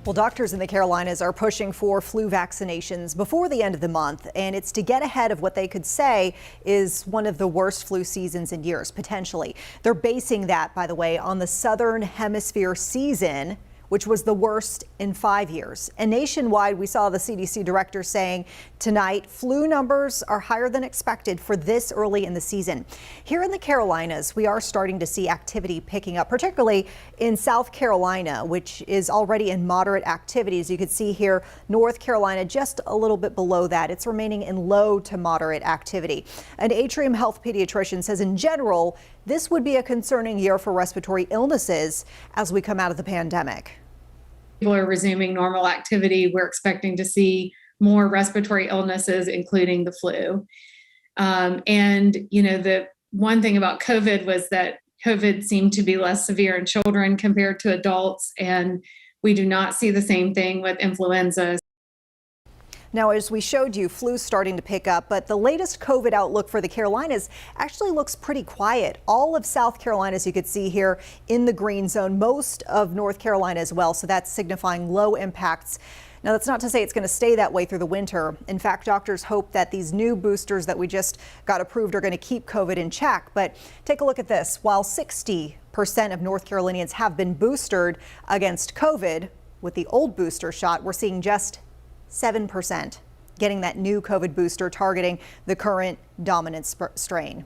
Well, doctors in the Carolinas are pushing for flu vaccinations before the end of the month, and it's to get ahead of what they could say is one of the worst flu seasons in years, potentially. They're basing that, by the way, on the Southern Hemisphere season, which was the worst in 5 years. And nationwide, we saw the CDC director saying tonight flu numbers are higher than expected for this early in the season. Here in the Carolinas, we are starting to see activity picking up, particularly in South Carolina, which is already in moderate activity. As you can see here, North Carolina just a little bit below that. It's remaining in low to moderate activity. An Atrium Health pediatrician says in general, this would be a concerning year for respiratory illnesses as we come out of the pandemic. People are resuming normal activity. We're expecting to see more respiratory illnesses, including the flu. The one thing about COVID was that COVID seemed to be less severe in children compared to adults, and we do not see the same thing with influenza. Now, as we showed you, flu's starting to pick up, but the latest COVID outlook for the Carolinas actually looks pretty quiet. All of South Carolina, as you could see here, in the green zone, most of North Carolina as well, so that's signifying low impacts. Now, that's not to say it's going to stay that way through the winter. In fact, doctors hope that these new boosters that we just got approved are going to keep COVID in check. But take a look at this. While 60% of North Carolinians have been boosted against COVID with the old booster shot, we're seeing just 7% getting that new COVID booster targeting the current dominant strain.